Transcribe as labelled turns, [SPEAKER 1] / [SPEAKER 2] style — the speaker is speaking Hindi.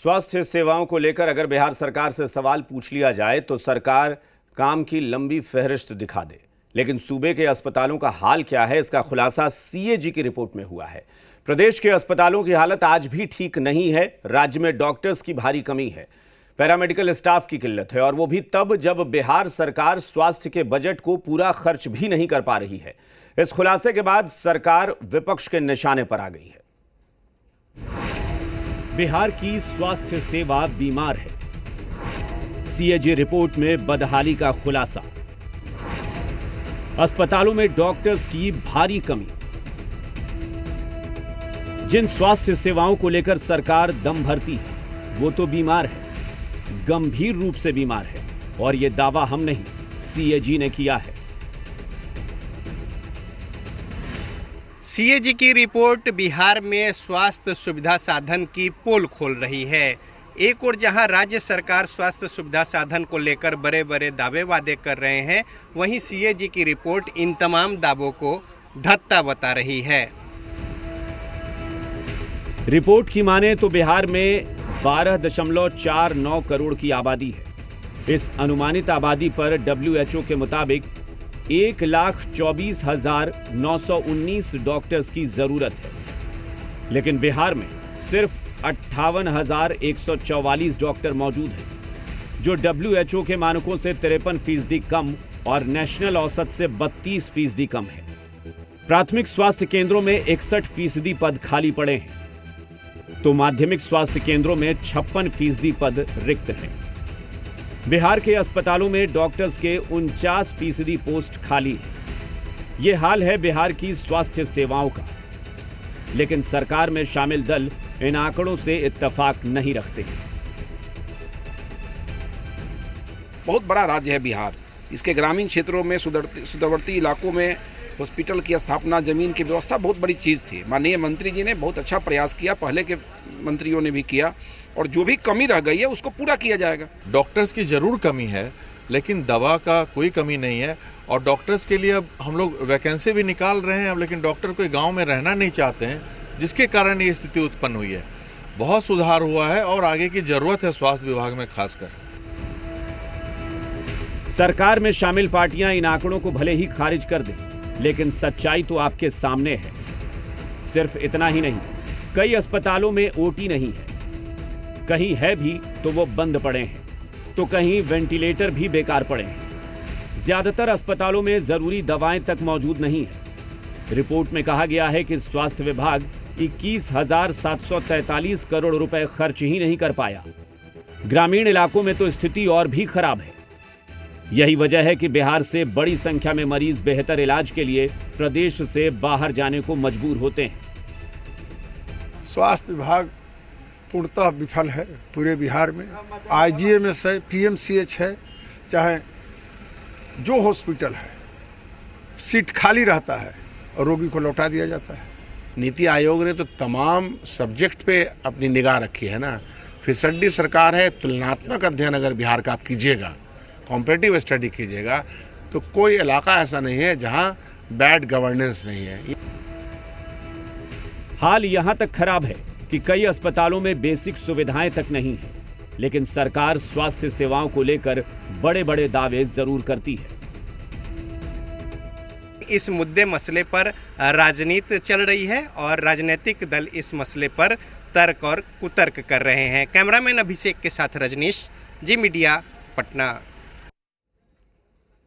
[SPEAKER 1] स्वास्थ्य सेवाओं को लेकर अगर बिहार सरकार से सवाल पूछ लिया जाए तो सरकार काम की लंबी फहरिस्त दिखा दे, लेकिन सूबे के अस्पतालों का हाल क्या है, इसका खुलासा सीएजी की रिपोर्ट में हुआ है। प्रदेश के अस्पतालों की हालत आज भी ठीक नहीं है। राज्य में डॉक्टर्स की भारी कमी है, पैरामेडिकल स्टाफ की किल्लत है, और वो भी तब जब बिहार सरकार स्वास्थ्य के बजट को पूरा खर्च भी नहीं कर पा रही है। इस खुलासे के बाद सरकार विपक्ष के निशाने पर आ गई है। बिहार की स्वास्थ्य सेवा बीमार है, सीएजी रिपोर्ट में बदहाली का खुलासा। अस्पतालों में डॉक्टर्स की भारी कमी। जिन स्वास्थ्य सेवाओं को लेकर सरकार दम भरती है वो तो बीमार है, गंभीर रूप से बीमार है, और यह दावा हम नहीं, सीएजी ने किया है।
[SPEAKER 2] सीएजी की रिपोर्ट बिहार में स्वास्थ्य सुविधा साधन की पोल खोल रही है। एक और जहां राज्य सरकार स्वास्थ्य सुविधा साधन को लेकर बड़े बड़े दावे वादे कर रहे हैं, वहीं सीएजी की रिपोर्ट इन तमाम दावों को धत्ता बता रही है।
[SPEAKER 1] रिपोर्ट की माने तो बिहार में 12.49 करोड़ की आबादी है। इस अनुमानित आबादी पर WHO के मुताबिक 1,24,919 डॉक्टर्स की जरूरत है, लेकिन बिहार में सिर्फ 58,144 डॉक्टर मौजूद हैं, जो WHO के मानकों से 53% कम और नेशनल औसत से 32% कम है। प्राथमिक स्वास्थ्य केंद्रों में 61% पद खाली पड़े हैं, तो माध्यमिक स्वास्थ्य केंद्रों में 56% पद रिक्त हैं। बिहार के अस्पतालों में डॉक्टर्स के 49% पोस्ट खाली है। ये हाल है बिहार की स्वास्थ्य सेवाओं का, लेकिन सरकार में शामिल दल इन आंकड़ों से इत्तेफाक नहीं रखते।
[SPEAKER 3] बहुत बड़ा राज्य है बिहार। इसके ग्रामीण क्षेत्रों में सुदूरवर्ती इलाकों में हॉस्पिटल की स्थापना, जमीन की व्यवस्था बहुत बड़ी चीज़ थी। माननीय मंत्री जी ने बहुत अच्छा प्रयास किया, पहले के मंत्रियों ने भी किया, और जो भी कमी रह गई है उसको पूरा किया जाएगा।
[SPEAKER 4] डॉक्टर्स की जरूर कमी है, लेकिन दवा का कोई कमी नहीं है। और डॉक्टर्स के लिए अब हम लोग वैकेंसी भी निकाल रहे हैं, अब लेकिन डॉक्टर कोई गांव में रहना नहीं चाहते हैं, जिसके कारण ये स्थिति उत्पन्न हुई है। बहुत सुधार हुआ है और आगे की जरूरत है स्वास्थ्य विभाग में खासकर।
[SPEAKER 1] सरकार में शामिल पार्टियां इन आंकड़ों को भले ही खारिज कर दें, लेकिन सच्चाई तो आपके सामने है। सिर्फ इतना ही नहीं, कई अस्पतालों में ओटी नहीं है, कहीं है भी तो वो बंद पड़े हैं, तो कहीं वेंटिलेटर भी बेकार पड़े हैं। ज्यादातर अस्पतालों में जरूरी दवाएं तक मौजूद नहीं है। रिपोर्ट में कहा गया है कि स्वास्थ्य विभाग 21,743 करोड़ रुपए खर्च ही नहीं कर पाया। ग्रामीण इलाकों में तो स्थिति और भी खराब है। यही वजह है कि बिहार से बड़ी संख्या में मरीज बेहतर इलाज के लिए प्रदेश से बाहर जाने को मजबूर होते हैं।
[SPEAKER 5] स्वास्थ्य विभाग पूर्णतः विफल है पूरे बिहार में। IGMS है, PMCH है, चाहे जो हॉस्पिटल है, सीट खाली रहता है और रोगी को लौटा दिया जाता है।
[SPEAKER 6] नीति आयोग ने तो तमाम सब्जेक्ट पे अपनी निगाह रखी है ना। फिसड्डी सरकार है। तुलनात्मक अध्ययन अगर बिहार का आप कीजिएगा, कॉम्पिटिटिव स्टडी कीजिएगा, तो कोई इलाका ऐसा नहीं है जहां बैड गवर्नेंस नहीं है।
[SPEAKER 1] हाल यहां तक खराब है कि कई अस्पतालों में बेसिक सुविधाएं तक नहीं है, लेकिन सरकार स्वास्थ्य सेवाओं को लेकर बड़े बड़े दावे जरूर करती है।
[SPEAKER 2] इस मुद्दे मसले पर राजनीति चल रही है और राजनीतिक दल इस मसले पर तर्क और कुतर्क कर रहे हैं। कैमरामैन अभिषेक के साथ रजनीश, जी मीडिया, पटना।